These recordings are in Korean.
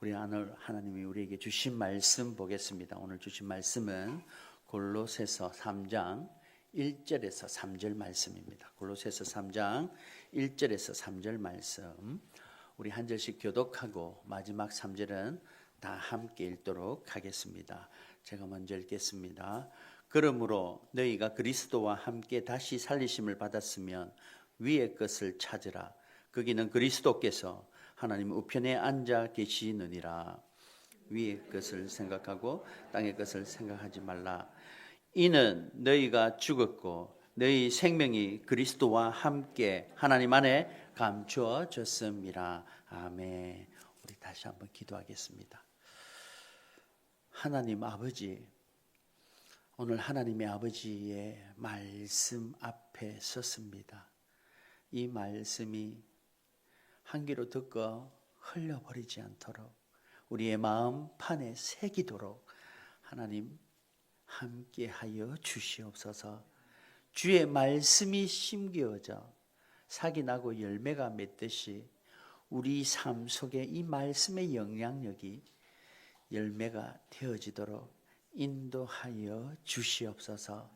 우리 오늘 하나님이 우리에게 주신 말씀 보겠습니다. 오늘 주신 말씀은 골로새서 3장 1절에서 3절 말씀입니다. 골로새서 3장 1절에서 3절 말씀, 우리 한 절씩 교독하고 마지막 3절은 다 함께 읽도록 하겠습니다. 제가 먼저 읽겠습니다. 그러므로 너희가 그리스도와 함께 다시 살리심을 받았으면 위의 것을 찾으라. 거기는 그리스도께서 하나님 우편에 앉아 계시느니라. 위의 것을 생각하고 땅의 것을 생각하지 말라. 이는 너희가 죽었고 너희 생명이 그리스도와 함께 하나님 안에 감추어졌음이라. 아멘. 우리 다시 한번 기도하겠습니다. 하나님 아버지, 오늘 하나님의 아버지의 말씀 앞에 섰습니다. 이 말씀이 한 귀로 듣고 흘려버리지 않도록 우리의 마음 판에 새기도록 하나님 함께하여 주시옵소서. 주의 말씀이 심겨져 싹이 나고 열매가 맺듯이 우리 삶 속에 이 말씀의 영향력이 열매가 되어지도록 인도하여 주시옵소서.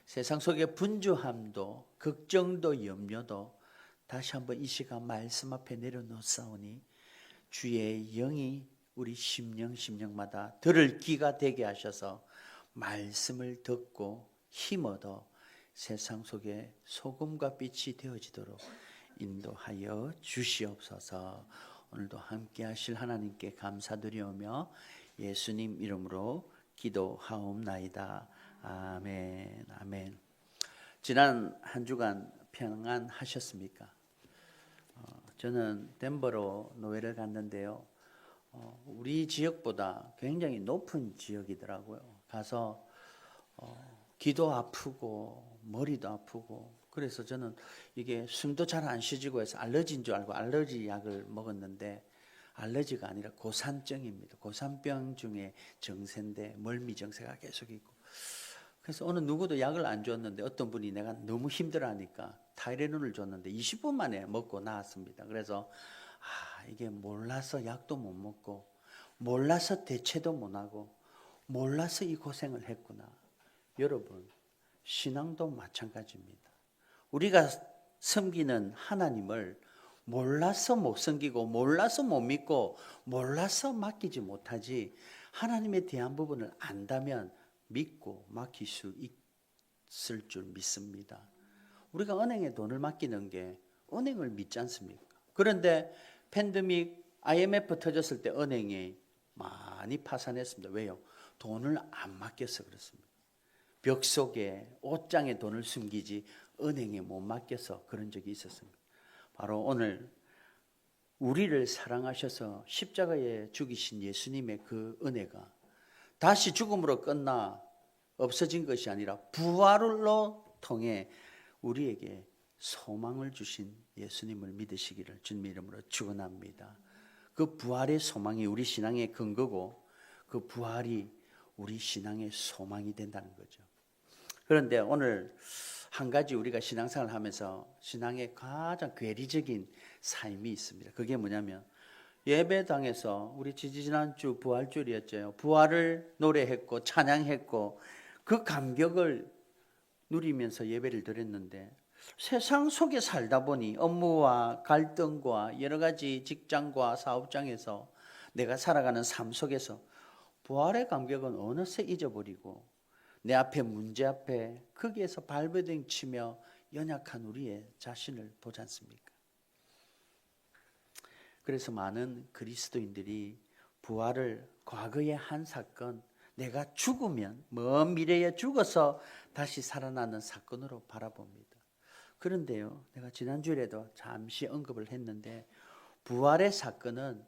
세상 속의 분주함도 걱정도 염려도 다시 한번 이 시간 말씀 앞에 내려놓사오니 주의 영이 우리 심령마다 들을 귀가 되게 하셔서 말씀을 듣고 힘 얻어 세상 속에 소금과 빛이 되어지도록 인도하여 주시옵소서. 오늘도 함께 하실 하나님께 감사드리오며 예수님 이름으로 기도하옵나이다. 아멘. 아멘. 지난 한 주간 평안하셨습니까? 저는 덴버로 노예를 갔는데요. 우리 지역보다 굉장히 높은 지역이더라고요. 가서 귀도 아프고 머리도 아프고, 그래서 저는 이게 숨도 잘 안 쉬지고 해서 알러지인 줄 알고 알러지 약을 먹었는데 알러지가 아니라 고산증입니다. 고산병 중에 정세인데 멀미 증세가 계속 있고, 그래서 어느 누구도 약을 안 줬는데 어떤 분이 내가 너무 힘들어하니까 타이레놀을 줬는데 20분 만에 먹고 나왔습니다. 그래서 이게 몰라서 약도 못 먹고 몰라서 대체도 못 하고 몰라서 이 고생을 했구나. 여러분, 신앙도 마찬가지입니다. 우리가 섬기는 하나님을 몰라서 못 섬기고 몰라서 못 믿고 몰라서 맡기지 못하지, 하나님에 대한 부분을 안다면 믿고 맡길 수 있을 줄 믿습니다. 우리가 은행에 돈을 맡기는 게 은행을 믿지 않습니까? 그런데 팬데믹 IMF 터졌을 때 은행이 많이 파산했습니다. 왜요? 돈을 안 맡겨서 그렇습니다. 벽 속에 옷장에 돈을 숨기지 은행에 못 맡겨서 그런 적이 있었습니다. 바로 오늘 우리를 사랑하셔서 십자가에 죽이신 예수님의 그 은혜가 다시 죽음으로 끝나 없어진 것이 아니라 부활로 통해 우리에게 소망을 주신 예수님을 믿으시기를 주님 이름으로 축원합니다. 그 부활의 소망이 우리 신앙의 근거고 그 부활이 우리 신앙의 소망이 된다는 거죠. 그런데 오늘 한 가지 우리가 신앙생활을 하면서 신앙의 가장 괴리적인 삶이 있습니다. 그게 뭐냐면, 예배당에서 우리 지지난주 부활주일이었죠. 부활을 노래했고 찬양했고 그 감격을 누리면서 예배를 드렸는데, 세상 속에 살다 보니 업무와 갈등과 여러 가지 직장과 사업장에서 내가 살아가는 삶 속에서 부활의 감격은 어느새 잊어버리고 내 앞에 문제 앞에 거기에서 발버둥 치며 연약한 우리의 자신을 보지 않습니까? 그래서 많은 그리스도인들이 부활을 과거의 한 사건, 내가 죽으면 먼 미래에 죽어서 다시 살아나는 사건으로 바라봅니다. 그런데요, 내가 지난주에도 잠시 언급을 했는데 부활의 사건은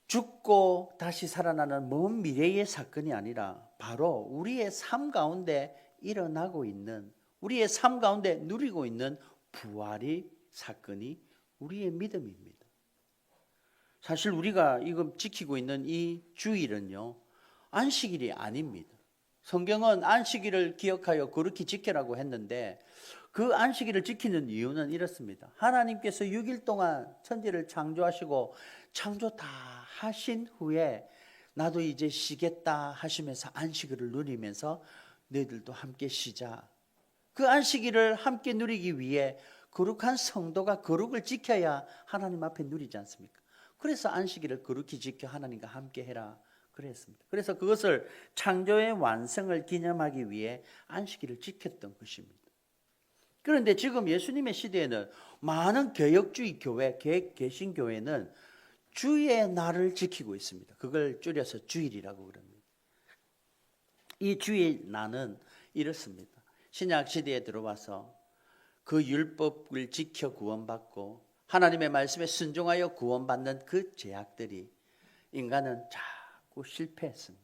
죽고 다시 살아나는 먼 미래의 사건이 아니라 바로 우리의 삶 가운데 일어나고 있는, 우리의 삶 가운데 누리고 있는 부활의 사건이 우리의 믿음입니다. 사실 우리가 이거 지키고 있는 이 주일은요, 안식일이 아닙니다. 성경은 안식일을 기억하여 거룩히 지키라고 했는데 그 안식일을 지키는 이유는 이렇습니다. 하나님께서 6일 동안 천지를 창조하시고 창조 다 하신 후에 나도 이제 쉬겠다 하시면서 안식일을 누리면서 너희들도 함께 쉬자. 그 안식일을 함께 누리기 위해 거룩한 성도가 거룩을 지켜야 하나님 앞에 누리지 않습니까? 그래서 안식일을 거룩히 지켜 하나님과 함께 해라 그랬습니다. 그래서 그것을 창조의 완성을 기념하기 위해 안식일을 지켰던 것입니다. 그런데 지금 예수님의 시대에는 많은 개혁주의 교회, 개신교회는 주의 날을 지키고 있습니다. 그걸 줄여서 주일이라고 그럽니다. 이 주의 날은 이렇습니다. 신약 시대에 들어와서 그 율법을 지켜 구원받고 하나님의 말씀에 순종하여 구원받는 그 제약들이 인간은 자꾸 실패했습니다.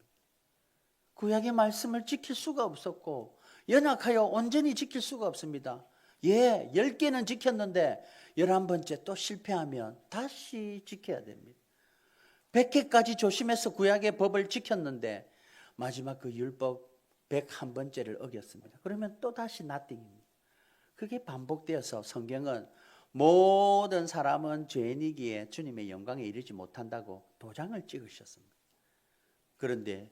구약의 말씀을 지킬 수가 없었고 연약하여 온전히 지킬 수가 없습니다. 10개는 지켰는데 11번째 또 실패하면 다시 지켜야 됩니다. 100개까지 조심해서 구약의 법을 지켰는데 마지막 그 율법 101번째를 어겼습니다. 그러면 또 다시 nothing입니다. 그게 반복되어서 성경은 모든 사람은 죄인이기에 주님의 영광에 이르지 못한다고 도장을 찍으셨습니다. 그런데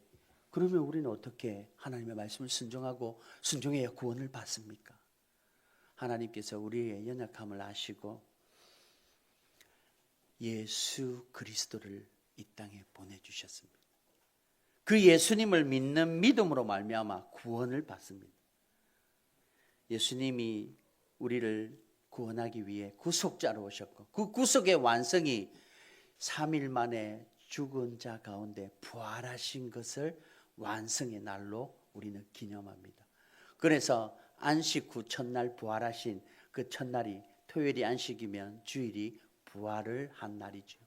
그러면 우리는 어떻게 하나님의 말씀을 순종하고 순종해야 구원을 받습니까? 하나님께서 우리의 연약함을 아시고 예수 그리스도를 이 땅에 보내주셨습니다. 그 예수님을 믿는 믿음으로 말미암아 구원을 받습니다. 예수님이 우리를 구원하기 위해 구속자로 오셨고 그 구속의 완성이 3일 만에 죽은 자 가운데 부활하신 것을 완성의 날로 우리는 기념합니다. 그래서 안식 후 첫날 부활하신 그 첫날이 토요일이 안식이면 주일이 부활을 한 날이죠.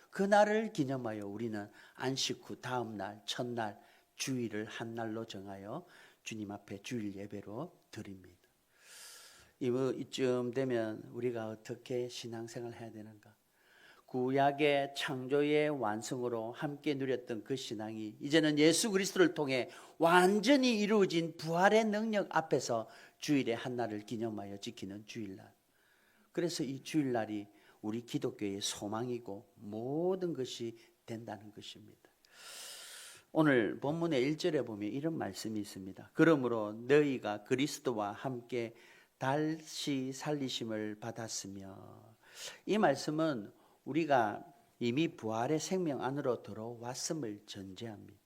그 날을 기념하여 우리는 안식 후 다음 날 첫날 주일을 한 날로 정하여 주님 앞에 주일 예배로 드립니다. 이쯤 되면 우리가 어떻게 신앙생활을 해야 되는가? 구약의 창조의 완성으로 함께 누렸던 그 신앙이 이제는 예수 그리스도를 통해 완전히 이루어진 부활의 능력 앞에서 주일의 한 날을 기념하여 지키는 주일날. 그래서 이 주일날이 우리 기독교의 소망이고 모든 것이 된다는 것입니다. 오늘 본문의 1절에 보면 이런 말씀이 있습니다. 그러므로 너희가 그리스도와 함께 다시 살리심을 받았으며, 이 말씀은 우리가 이미 부활의 생명 안으로 들어왔음을 전제합니다.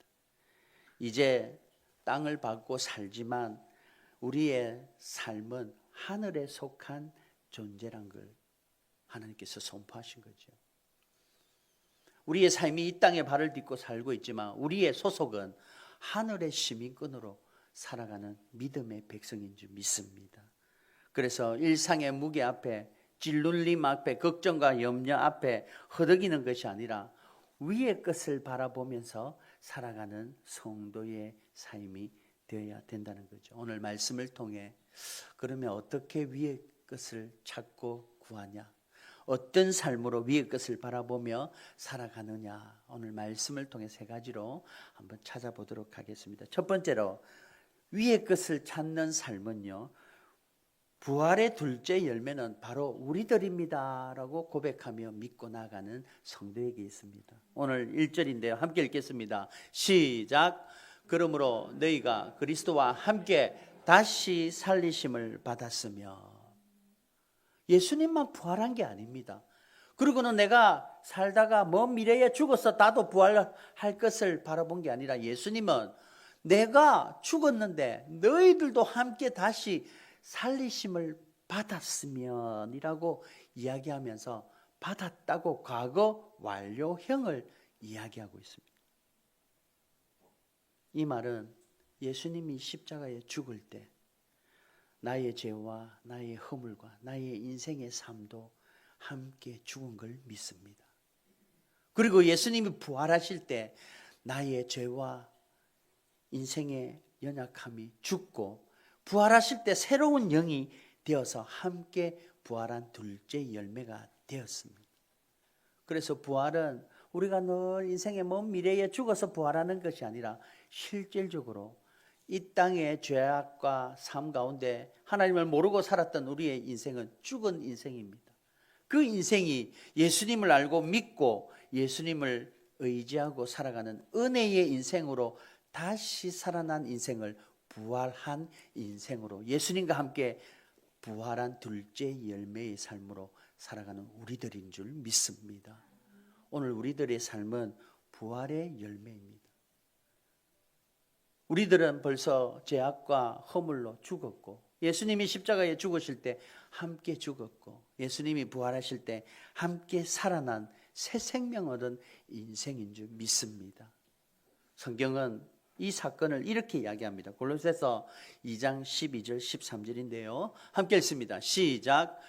이제 땅을 밟고 살지만 우리의 삶은 하늘에 속한 존재란 걸 하나님께서 선포하신 거죠. 우리의 삶이 이 땅에 발을 딛고 살고 있지만 우리의 소속은 하늘의 시민권으로 살아가는 믿음의 백성인 줄 믿습니다. 그래서 일상의 무게 앞에, 짓눌림 앞에, 걱정과 염려 앞에 허덕이는 것이 아니라 위의 것을 바라보면서 살아가는 성도의 삶이 되어야 된다는 거죠. 오늘 말씀을 통해 그러면 어떻게 위의 것을 찾고 구하냐? 어떤 삶으로 위의 것을 바라보며 살아가느냐? 오늘 말씀을 통해 3가지로 한번 찾아보도록 하겠습니다. 첫 번째로 위의 것을 찾는 삶은요, 부활의 둘째 열매는 바로 우리들입니다 라고 고백하며 믿고 나가는 성도에게 있습니다. 오늘 1절인데요. 함께 읽겠습니다. 시작. 그러므로 너희가 그리스도와 함께 다시 살리심을 받았으며. 예수님만 부활한 게 아닙니다. 그리고는 내가 살다가 먼 미래에 죽어서 나도 부활할 것을 바라본 게 아니라 예수님은 내가 죽었는데 너희들도 함께 다시 살리심을 받았으면이라고 이야기하면서 받았다고 과거 완료형을 이야기하고 있습니다. 이 말은 예수님이 십자가에 죽을 때 나의 죄와 나의 허물과 나의 인생의 삶도 함께 죽은 걸 믿습니다. 그리고 예수님이 부활하실 때 나의 죄와 인생의 연약함이 죽고 부활하실 때 새로운 영이 되어서 함께 부활한 둘째 열매가 되었습니다. 그래서 부활은 우리가 늘 인생의 먼 미래에 죽어서 부활하는 것이 아니라 실질적으로 이 땅의 죄악과 삶 가운데 하나님을 모르고 살았던 우리의 인생은 죽은 인생입니다. 그 인생이 예수님을 알고 믿고 예수님을 의지하고 살아가는 은혜의 인생으로 다시 살아난 인생을 부활한 인생으로 예수님과 함께 부활한 둘째 열매의 삶으로 살아가는 우리들인 줄 믿습니다. 오늘 우리들의 삶은 부활의 열매입니다. 우리들은 벌써 죄악과 허물로 죽었고 예수님이 십자가에 죽으실 때 함께 죽었고 예수님이 부활하실 때 함께 살아난 새 생명 얻은 인생인 줄 믿습니다. 성경은 이 사건을 이렇게 이야기합니다. 골로새서 2장 12절 13절인데요. 함께 읽습니다. 시작.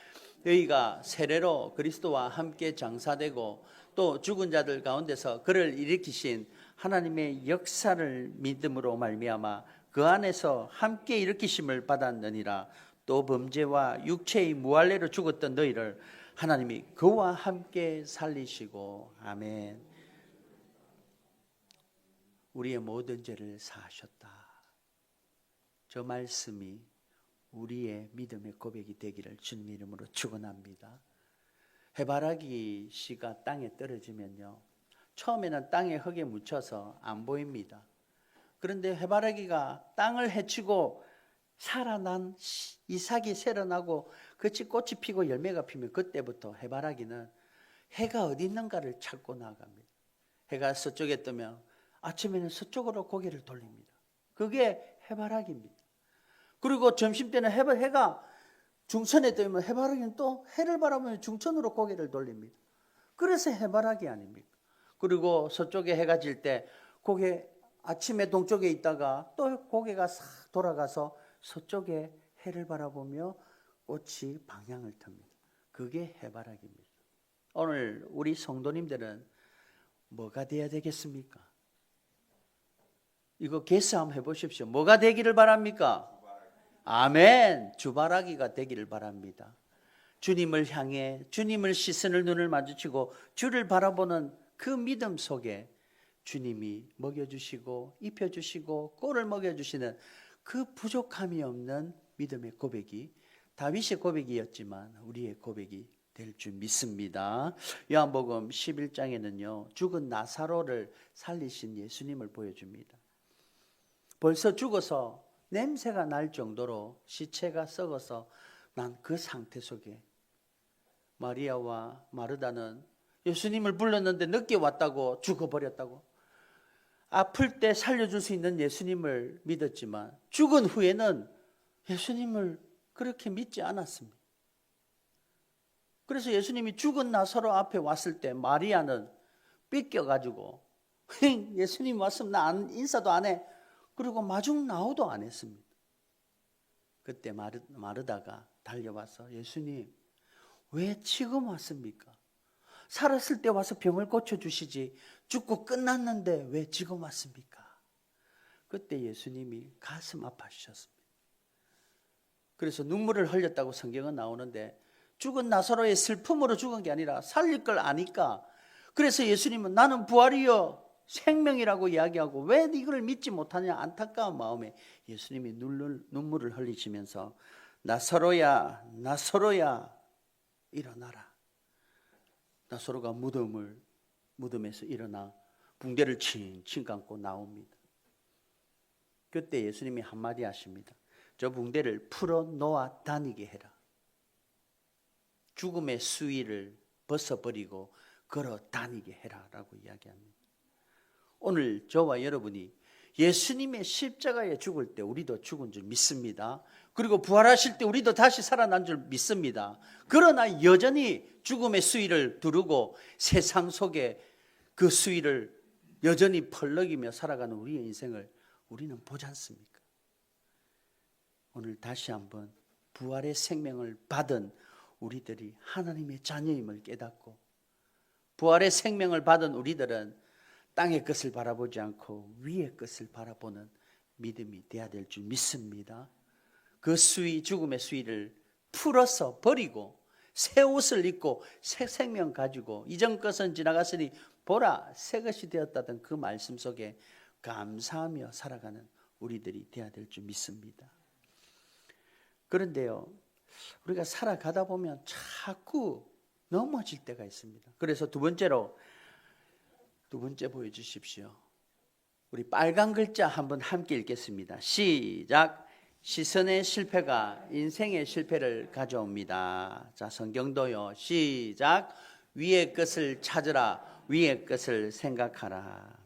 너희가 세례로 그리스도와 함께 장사되고 또 죽은 자들 가운데서 그를 일으키신 하나님의 역사를 믿음으로 말미암아 그 안에서 함께 일으키심을 받았느니라. 또 범죄와 육체의 무할례로 죽었던 너희를 하나님이 그와 함께 살리시고. 아멘. 우리의 모든 죄를 사하셨다. 저 말씀이 우리의 믿음의 고백이 되기를 주님 이름으로 축원합니다. 해바라기 씨가 땅에 떨어지면요, 처음에는 땅에 흙에 묻혀서 안 보입니다. 그런데 해바라기가 땅을 헤치고 살아난 이삭이 새어나고 그치 꽃이 피고 열매가 피면 그때부터 해바라기는 해가 어디 있는가를 찾고 나갑니다. 해가 서쪽에 뜨면 아침에는 서쪽으로 고개를 돌립니다. 그게 해바라기입니다. 그리고 점심때는 해가 중천에 뜨면 해바라기는 또 해를 바라보며 중천으로 고개를 돌립니다. 그래서 해바라기 아닙니까? 그리고 서쪽에 해가 질 때 고개 아침에 동쪽에 있다가 또 고개가 싹 돌아가서 서쪽에 해를 바라보며 꽃이 방향을 틉니다. 그게 해바라기입니다. 오늘 우리 성도님들은 뭐가 돼야 되겠습니까? 이거 개수 한번 해보십시오. 뭐가 되기를 바랍니까? 아멘. 주바라기가 되기를 바랍니다. 주님을 향해 주님을 시선을 눈을 마주치고 주를 바라보는 그 믿음 속에 주님이 먹여주시고 입혀주시고 꼴을 먹여주시는 그 부족함이 없는 믿음의 고백이 다윗의 고백이었지만 우리의 고백이 될 줄 믿습니다. 요한복음 11장에는요 죽은 나사로를 살리신 예수님을 보여줍니다. 벌써 죽어서 냄새가 날 정도로 시체가 썩어서 난 그 상태 속에 마리아와 마르다는 예수님을 불렀는데 늦게 왔다고 죽어버렸다고 아플 때 살려줄 수 있는 예수님을 믿었지만 죽은 후에는 예수님을 그렇게 믿지 않았습니다. 그래서 예수님이 죽은 나사로 앞에 왔을 때 마리아는 삐껴가지고 예수님 왔으면 나 인사도 안 해. 그리고 마중 나오도 안 했습니다. 그때 마르다가 달려와서 예수님 왜 지금 왔습니까? 살았을 때 와서 병을 고쳐주시지 죽고 끝났는데 왜 지금 왔습니까? 그때 예수님이 가슴 아파하셨습니다. 그래서 눈물을 흘렸다고 성경은 나오는데 죽은 나사로의 슬픔으로 죽은 게 아니라 살릴 걸 아니까 그래서 예수님은 나는 부활이요 생명이라고 이야기하고 왜 이걸 믿지 못하냐 안타까운 마음에 예수님이 눈물을 흘리시면서 나사로야 나사로야 일어나라. 나사로가 무덤에서 일어나 붕대를 칭칭 감고 나옵니다. 그때 예수님이 한마디 하십니다. 저 붕대를 풀어놓아 다니게 해라. 죽음의 수위를 벗어버리고 걸어 다니게 해라 라고 이야기합니다. 오늘 저와 여러분이 예수님의 십자가에 죽을 때 우리도 죽은 줄 믿습니다. 그리고 부활하실 때 우리도 다시 살아난 줄 믿습니다. 그러나 여전히 죽음의 수위를 두르고 세상 속에 그 수위를 여전히 펄럭이며 살아가는 우리의 인생을 우리는 보지 않습니까? 오늘 다시 한번 부활의 생명을 받은 우리들이 하나님의 자녀임을 깨닫고 부활의 생명을 받은 우리들은 땅의 것을 바라보지 않고 위의 것을 바라보는 믿음이 되어야 될 줄 믿습니다. 그 수위, 죽음의 수위를 풀어서 버리고 새 옷을 입고 새 생명 가지고 이전 것은 지나갔으니 보라 새 것이 되었다던 그 말씀 속에 감사하며 살아가는 우리들이 되어야 될 줄 믿습니다. 그런데요, 우리가 살아가다 보면 자꾸 넘어질 때가 있습니다. 그래서 두 번째로 두 번째 보여주십시오. 우리 빨간 글자 한번 함께 읽겠습니다. 시작. 시선의 실패가 인생의 실패를 가져옵니다. 자, 성경도요. 시작. 위의 것을 찾으라. 위의 것을 생각하라.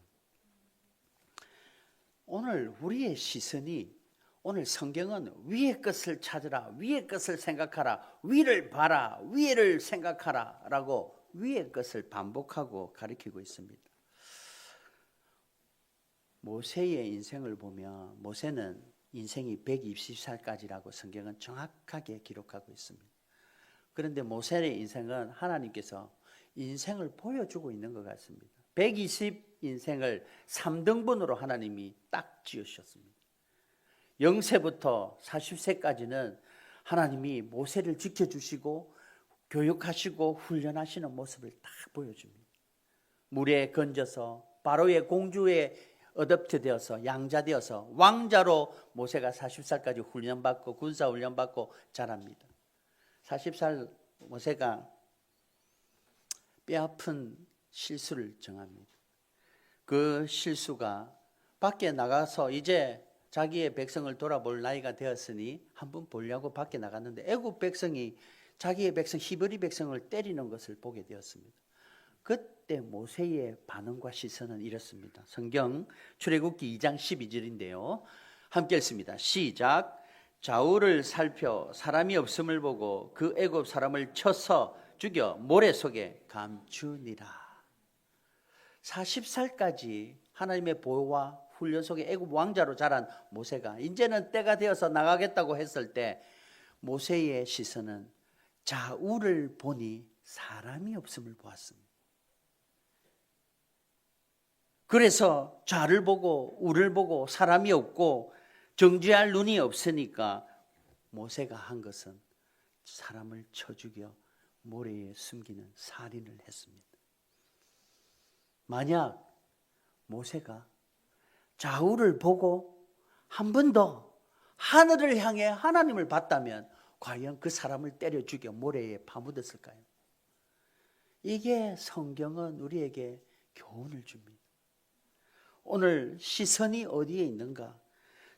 오늘 우리의 시선이, 오늘 성경은 위의 것을 찾으라, 위의 것을 생각하라, 위를 봐라, 위를 생각하라 라고 위의 것을 반복하고 가리키고 있습니다. 모세의 인생을 보면 모세는 인생이 120살까지라고 성경은 정확하게 기록하고 있습니다. 그런데 모세의 인생은 하나님께서 인생을 보여주고 있는 것 같습니다. 120 인생을 3등분으로 하나님이 딱 지으셨습니다. 0세부터 40세까지는 하나님이 모세를 지켜주시고 교육하시고 훈련하시는 모습을 딱 보여줍니다. 물에 건져서 바로의 공주에 어댑트 되어서 양자되어서 왕자로 모세가 40살까지 훈련받고 군사 훈련받고 자랍니다. 40살 모세가 뼈아픈 실수를 정합니다. 그 실수가 밖에 나가서 이제 자기의 백성을 돌아볼 나이가 되었으니 한번 보려고 밖에 나갔는데 애굽 백성이 자기의 백성 히브리 백성을 때리는 것을 보게 되었습니다. 그때 모세의 반응과 시선은 이렇습니다. 성경 출애굽기 2장 12절인데요. 함께 읽습니다. 시작. 좌우를 살펴 사람이 없음을 보고 그 애굽 사람을 쳐서 죽여 모래 속에 감추니라. 40살까지 하나님의 보호와 훈련 속에 애굽 왕자로 자란 모세가 이제는 때가 되어서 나가겠다고 했을 때 모세의 시선은 좌우를 보니 사람이 없음을 보았습니다. 그래서 좌를 보고 우를 보고 사람이 없고 정죄할 눈이 없으니까 모세가 한 것은 사람을 쳐 죽여 모래에 숨기는 살인을 했습니다. 만약 모세가 좌우를 보고 한 번 더 하늘을 향해 하나님을 봤다면 과연 그 사람을 때려 죽여 모래에 파묻었을까요? 이게 성경은 우리에게 교훈을 줍니다. 오늘 시선이 어디에 있는가?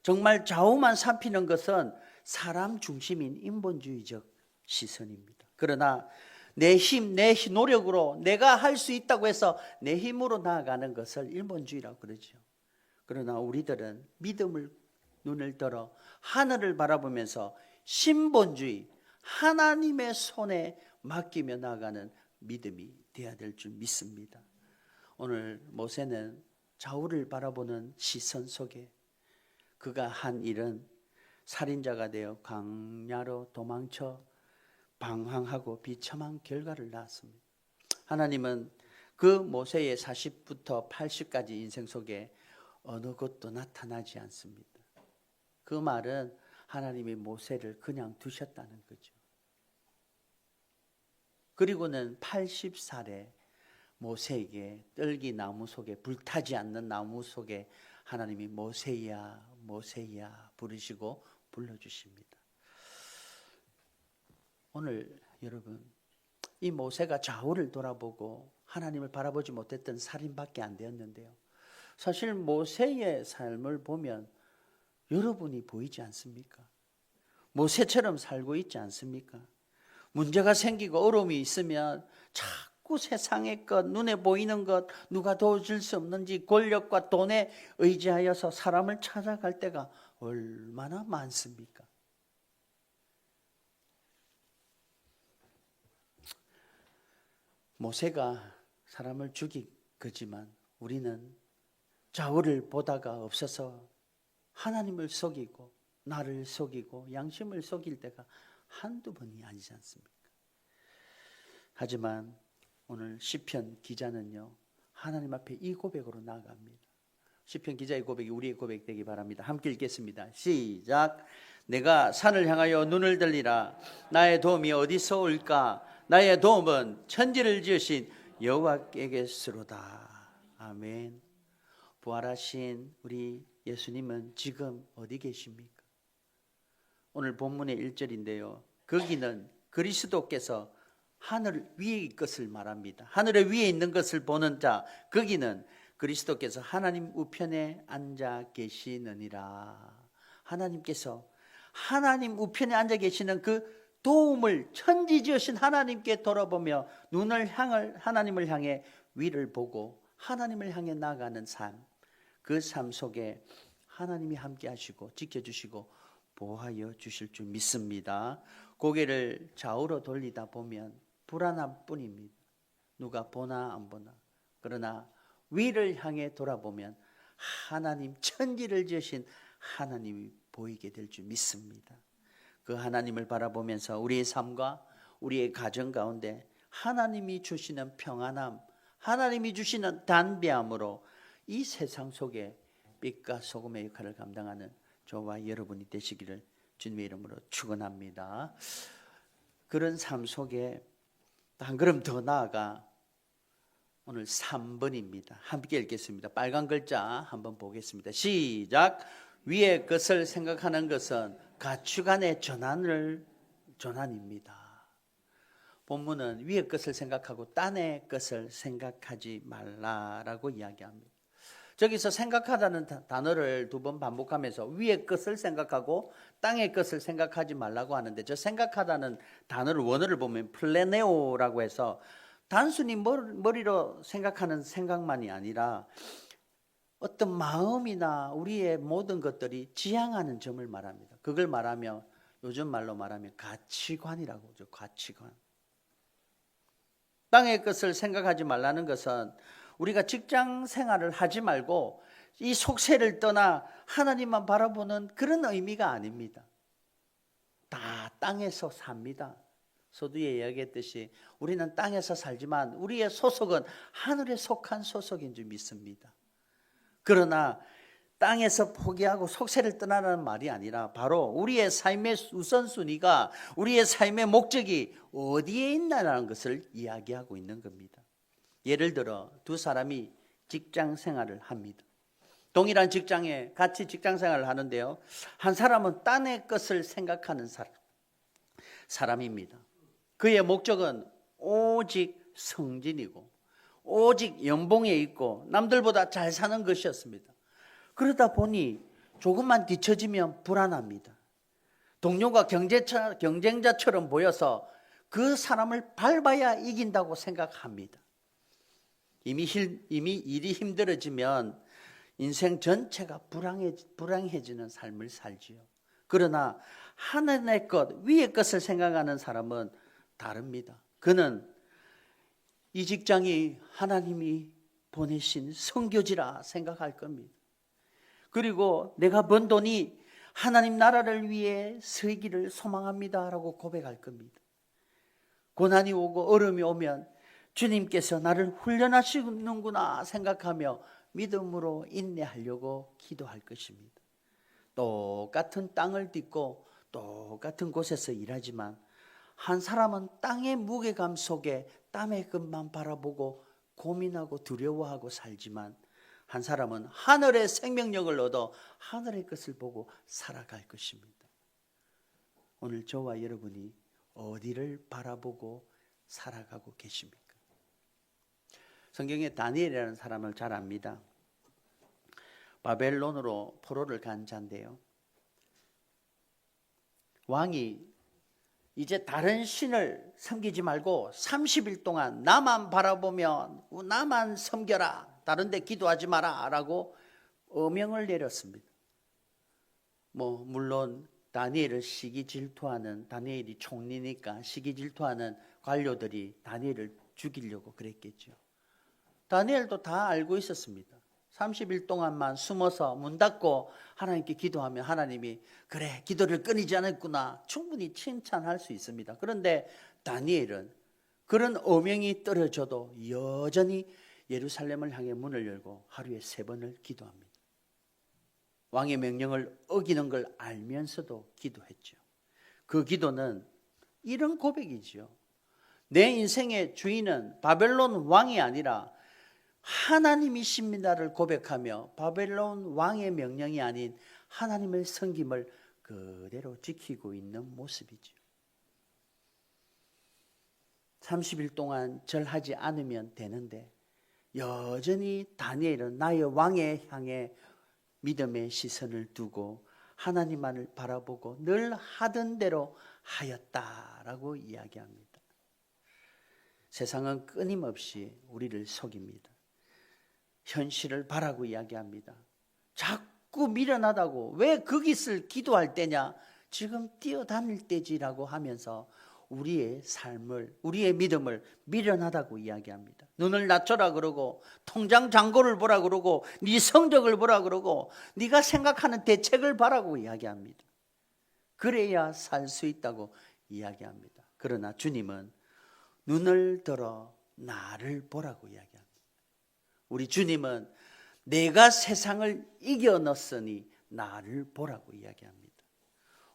정말 좌우만 살피는 것은 사람 중심인 인본주의적 시선입니다. 그러나 내 힘, 내 노력으로 내가 할 수 있다고 해서 내 힘으로 나아가는 것을 인본주의라고 그러죠. 그러나 우리들은 믿음을 눈을 들어 하늘을 바라보면서 신본주의, 하나님의 손에 맡기며 나아가는 믿음이 되어야 될 줄 믿습니다. 오늘 모세는 좌우를 바라보는 시선 속에 그가 한 일은 살인자가 되어 광야로 도망쳐 방황하고 비참한 결과를 낳았습니다. 하나님은 그 모세의 40부터 80까지 인생 속에 어느 것도 나타나지 않습니다. 그 말은 하나님이 모세를 그냥 두셨다는 거죠. 그리고는 80살에 모세에게 떨기 나무 속에 불타지 않는 나무 속에 하나님이 모세야 모세야 부르시고 불러주십니다. 오늘 여러분 이 모세가 좌우를 돌아보고 하나님을 바라보지 못했던 살인밖에 안 되었는데요. 사실 모세의 삶을 보면 여러분이 보이지 않습니까? 모세처럼 살고 있지 않습니까? 문제가 생기고 어려움이 있으면 자꾸 세상의 것, 눈에 보이는 것, 누가 도와줄 수 없는지 권력과 돈에 의지하여서 사람을 찾아갈 때가 얼마나 많습니까? 모세가 사람을 죽인 거지만 우리는 좌우를 보다가 없어서 하나님을 속이고 나를 속이고 양심을 속일 때가 한두 번이 아니지 않습니까? 하지만 오늘 시편 기자는요 하나님 앞에 이 고백으로 나아갑니다. 시편 기자의 고백이 우리의 고백 되기 바랍니다. 함께 읽겠습니다. 시작. 내가 산을 향하여 눈을 들리라. 나의 도움이 어디서 올까? 나의 도움은 천지를 지으신 여호와께게서로다. 아멘. 부활하신 우리 예수님은 지금 어디 계십니까? 오늘 본문의 1절인데요. 거기는 그리스도께서 하늘 위의 것을 말합니다. 하늘의 위에 있는 것을 보는 자, 거기는 그리스도께서 하나님 우편에 앉아 계시느니라. 하나님께서 하나님 우편에 앉아 계시는 그 도움을 천지지으신 하나님께 돌아보며 눈을 하나님을 향해 위를 보고 하나님을 향해 나아가는 삶, 그 삶 속에 하나님이 함께 하시고 지켜주시고 보호하여 주실 줄 믿습니다. 고개를 좌우로 돌리다 보면 불안한 뿐입니다. 누가 보나 안 보나. 그러나 위를 향해 돌아보면 하나님, 천지를 지으신 하나님이 보이게 될 줄 믿습니다. 그 하나님을 바라보면서 우리의 삶과 우리의 가정 가운데 하나님이 주시는 평안함, 하나님이 주시는 담대함으로 이 세상 속에 빛과 소금의 역할을 감당하는 저와 여러분이 되시기를 주님의 이름으로 축원합니다. 그런 삶 속에 한 걸음 더 나아가 오늘 3번입니다. 함께 읽겠습니다. 빨간 글자 한번 보겠습니다. 시작. 위의 것을 생각하는 것은 가치관의 전환입니다. 본문은 위의 것을 생각하고 딴의 것을 생각하지 말라라고 이야기합니다. 저기서 생각하다는 단어를 2번 반복하면서 위의 것을 생각하고 땅의 것을 생각하지 말라고 하는데, 저 생각하다는 단어를 원어를 보면 플레네오라고 해서 단순히 머리로 생각하는 생각만이 아니라 어떤 마음이나 우리의 모든 것들이 지향하는 점을 말합니다. 그걸 말하며 요즘 말로 말하면 가치관이라고 하죠. 가치관. 땅의 것을 생각하지 말라는 것은 우리가 직장 생활을 하지 말고 이 속세를 떠나 하나님만 바라보는 그런 의미가 아닙니다. 다 땅에서 삽니다. 서두에 이야기했듯이 우리는 땅에서 살지만 우리의 소속은 하늘에 속한 소속인 줄 믿습니다. 그러나 땅에서 포기하고 속세를 떠나라는 말이 아니라 바로 우리의 삶의 우선순위가, 우리의 삶의 목적이 어디에 있나라는 것을 이야기하고 있는 겁니다. 예를 들어 2사람이 직장 생활을 합니다. 동일한 직장에 같이 직장 생활을 하는데요, 한 사람은 딴의 것을 생각하는 사람입니다. 그의 목적은 오직 승진이고 오직 연봉에 있고 남들보다 잘 사는 것이었습니다. 그러다 보니 조금만 뒤처지면 불안합니다. 동료가 경쟁자처럼 보여서 그 사람을 밟아야 이긴다고 생각합니다. 이미 일이 힘들어지면 인생 전체가 불행해지는 삶을 살지요. 그러나 하늘의 것, 위의 것을 생각하는 사람은 다릅니다. 그는 이 직장이 하나님이 보내신 선교지라 생각할 겁니다. 그리고 내가 번 돈이 하나님 나라를 위해 쓰이기를 소망합니다 라고 고백할 겁니다. 고난이 오고 어려움이 오면 주님께서 나를 훈련하시는구나 생각하며 믿음으로 인내하려고 기도할 것입니다. 똑같은 땅을 딛고 똑같은 곳에서 일하지만 한 사람은 땅의 무게감 속에 땀의 것만 바라보고 고민하고 두려워하고 살지만 한 사람은 하늘의 생명력을 얻어 하늘의 것을 보고 살아갈 것입니다. 오늘 저와 여러분이 어디를 바라보고 살아가고 계십니까? 성경에 다니엘이라는 사람을 잘 압니다. 바벨론으로 포로를 간 자인데요, 왕이 이제 다른 신을 섬기지 말고 30일 동안 나만 바라보며 나만 섬겨라, 다른 데 기도하지 마라 라고 어명을 내렸습니다. 물론 다니엘을 시기질투하는, 다니엘이 총리니까 시기질투하는 관료들이 다니엘을 죽이려고 그랬겠죠. 다니엘도 다 알고 있었습니다. 30일 동안만 숨어서 문 닫고 하나님께 기도하면 하나님이 그래 기도를 끊이지 않았구나 충분히 칭찬할 수 있습니다. 그런데 다니엘은 그런 어명이 떨어져도 여전히 예루살렘을 향해 문을 열고 하루에 3번을 기도합니다. 왕의 명령을 어기는 걸 알면서도 기도했죠. 그 기도는 이런 고백이죠. 내 인생의 주인은 바벨론 왕이 아니라 하나님이십니다를 고백하며 바벨론 왕의 명령이 아닌 하나님의 섬김을 그대로 지키고 있는 모습이죠. 30일 동안 절하지 않으면 되는데 여전히 다니엘은 나의 왕에 향해 믿음의 시선을 두고 하나님만을 바라보고 늘 하던 대로 하였다라고 이야기합니다. 세상은 끊임없이 우리를 속입니다. 현실을 바라고 이야기합니다. 자꾸 미련하다고, 왜 거기서 기도할 때냐, 지금 뛰어다닐 때지라고 하면서 우리의 삶을, 우리의 믿음을 미련하다고 이야기합니다. 눈을 낮춰라 그러고 통장 잔고를 보라 그러고 네 성적을 보라 그러고 네가 생각하는 대책을 봐라고 이야기합니다. 그래야 살 수 있다고 이야기합니다. 그러나 주님은 눈을 들어 나를 보라고 이야기합니다. 우리 주님은 내가 세상을 이겨넣었으니 나를 보라고 이야기합니다.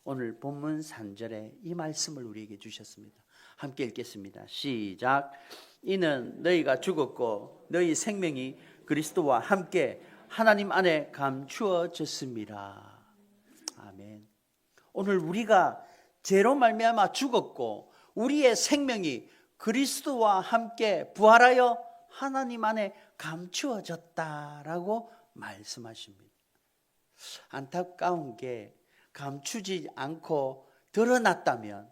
오늘 본문 3절에 이 말씀을 우리에게 주셨습니다. 함께 읽겠습니다. 시작. 이는 너희가 죽었고 너희 생명이 그리스도와 함께 하나님 안에 감추어졌습니다. 아멘. 오늘 우리가 죄로 말미암아 죽었고 우리의 생명이 그리스도와 함께 부활하여 하나님 안에 감추어졌다라고 말씀하십니다. 안타까운 게 감추지 않고 드러났다면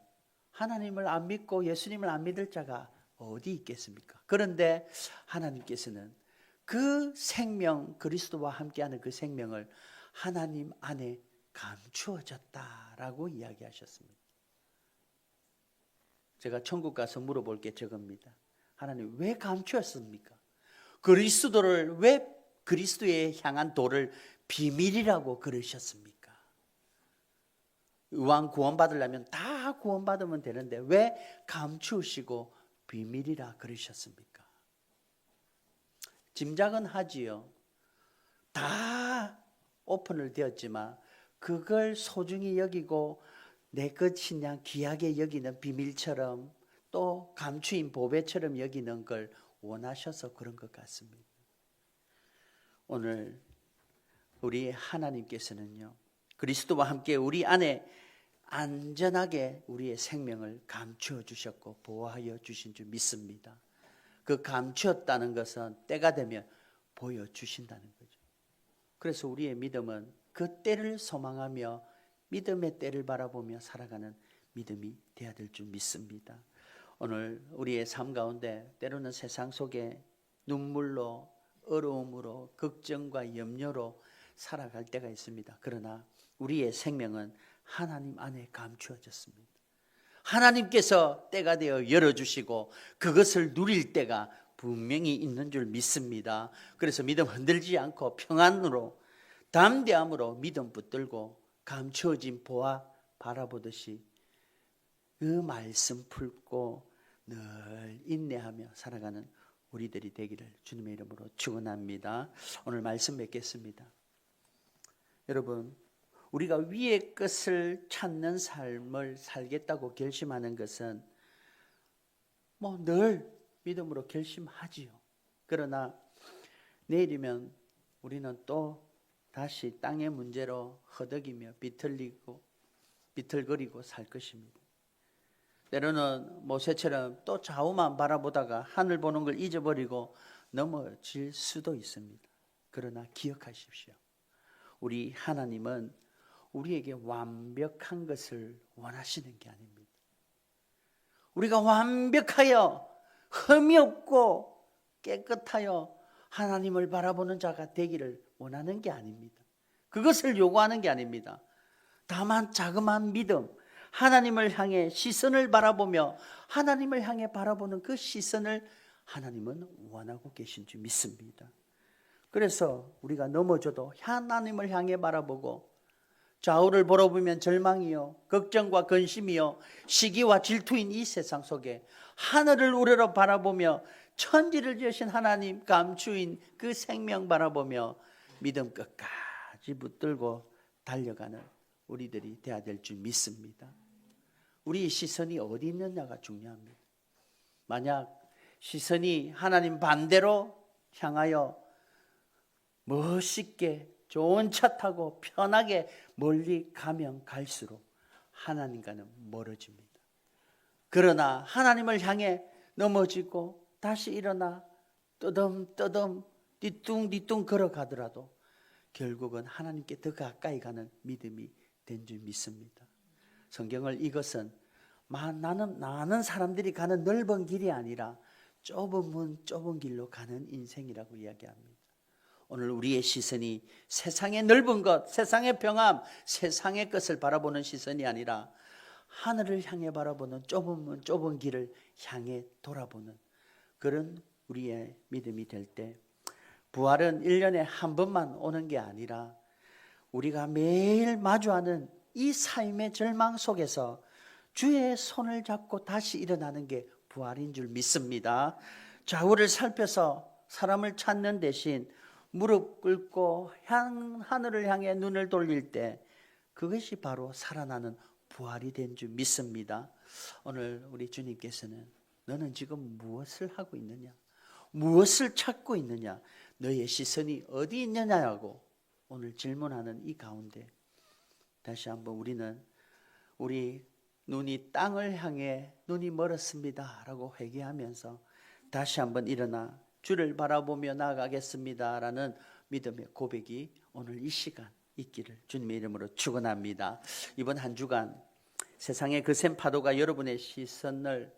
하나님을 안 믿고 예수님을 안 믿을 자가 어디 있겠습니까? 그런데 하나님께서는 그 생명, 그리스도와 함께하는 그 생명을 하나님 안에 감추어졌다라고 이야기하셨습니다. 제가 천국 가서 물어볼 게 저겁니다. 하나님 왜 감추었습니까? 그리스도를 왜 그리스도에 향한 도를 비밀이라고 그러셨습니까? 의왕 구원받으려면 다 구원받으면 되는데 왜 감추시고 비밀이라 그러셨습니까? 짐작은 하지요. 다 오픈을 되었지만 그걸 소중히 여기고 내 것인 양 귀하게 여기는 비밀처럼 또 감추인 보배처럼 여기는 걸 원하셔서 그런 것 같습니다. 오늘 우리 하나님께서는요, 그리스도와 함께 우리 안에 안전하게 우리의 생명을 감추어 주셨고 보호하여 주신 줄 믿습니다. 그 감추었다는 것은 때가 되면 보여주신다는 거죠. 그래서 우리의 믿음은 그 때를 소망하며 믿음의 때를 바라보며 살아가는 믿음이 되어야 될 줄 믿습니다. 오늘 우리의 삶 가운데 때로는 세상 속에 눈물로, 어려움으로, 걱정과 염려로 살아갈 때가 있습니다. 그러나 우리의 생명은 하나님 안에 감추어졌습니다. 하나님께서 때가 되어 열어주시고 그것을 누릴 때가 분명히 있는 줄 믿습니다. 그래서 믿음 흔들지 않고 평안으로 담대함으로 믿음 붙들고 감추어진 보아 바라보듯이 그 말씀 품고 늘 인내하며 살아가는 우리들이 되기를 주님의 이름으로 축원합니다. 오늘 말씀 맺겠습니다. 여러분, 우리가 위의 것을 찾는 삶을 살겠다고 결심하는 것은 늘 믿음으로 결심하지요. 그러나 내일이면 우리는 또 다시 땅의 문제로 허덕이며 비틀거리고 살 것입니다. 때로는 모세처럼 또 좌우만 바라보다가 하늘 보는 걸 잊어버리고 넘어질 수도 있습니다. 그러나 기억하십시오. 우리 하나님은 우리에게 완벽한 것을 원하시는 게 아닙니다. 우리가 완벽하여 흠이 없고 깨끗하여 하나님을 바라보는 자가 되기를 원하는 게 아닙니다. 그것을 요구하는 게 아닙니다. 다만 자그마한 믿음, 하나님을 향해 시선을 바라보며 하나님을 향해 바라보는 그 시선을 하나님은 원하고 계신 줄 믿습니다. 그래서 우리가 넘어져도 하나님을 향해 바라보고 좌우를 바라보면 절망이요, 걱정과 근심이요, 시기와 질투인 이 세상 속에 하늘을 우러러 바라보며 천지를 지으신 하나님 감추인 그 생명 바라보며 믿음 끝까지 붙들고 달려가는 우리들이 되어야 될 줄 믿습니다. 우리 시선이 어디 있느냐가 중요합니다. 만약 시선이 하나님 반대로 향하여 멋있게 좋은 차 타고 편하게 멀리 가면 갈수록 하나님과는 멀어집니다. 그러나 하나님을 향해 넘어지고 다시 일어나 떠듬떠듬 뒤뚱뒤뚱 걸어가더라도 결국은 하나님께 더 가까이 가는 믿음이 된 줄 믿습니다. 성경을 이것은 많은 사람들이 가는 넓은 길이 아니라 좁은 문 좁은 길로 가는 인생이라고 이야기합니다. 오늘 우리의 시선이 세상의 넓은 것, 세상의 평안, 세상의 것을 바라보는 시선이 아니라 하늘을 향해 바라보는 좁은 문 좁은 길을 향해 돌아보는 그런 우리의 믿음이 될 때, 부활은 1년에 한 번만 오는 게 아니라 우리가 매일 마주하는 이 삶의 절망 속에서 주의 손을 잡고 다시 일어나는 게 부활인 줄 믿습니다. 좌우를 살펴서 사람을 찾는 대신 무릎 꿇고 하늘을 향해 눈을 돌릴 때 그것이 바로 살아나는 부활이 된 줄 믿습니다. 오늘 우리 주님께서는 너는 지금 무엇을 하고 있느냐? 무엇을 찾고 있느냐? 너의 시선이 어디 있느냐고 오늘 질문하는 이 가운데 다시 한번 우리는 우리 눈이 땅을 향해 눈이 멀었습니다 라고 회개하면서 다시 한번 일어나 주를 바라보며 나아가겠습니다 라는 믿음의 고백이 오늘 이 시간 있기를 주님의 이름으로 축원합니다. 이번 한 주간 세상의 거센 파도가 여러분의 시선을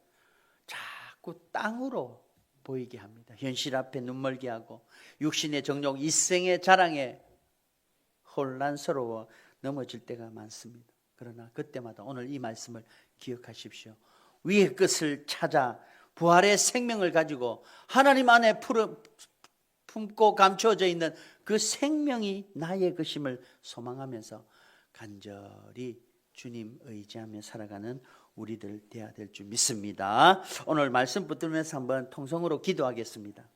자꾸 땅으로 보이게 합니다. 현실 앞에 눈멀게 하고 육신의 정욕, 일생의 자랑에 혼란스러워 넘어질 때가 많습니다. 그러나 그때마다 오늘 이 말씀을 기억하십시오. 위의 것을 찾아 부활의 생명을 가지고 하나님 안에 품고 감추어져 있는 그 생명이 나의 것임을 소망하면서 간절히 주님 의지하며 살아가는 우리들 되어야 될 줄 믿습니다. 오늘 말씀 붙들면서 한번 통성으로 기도하겠습니다.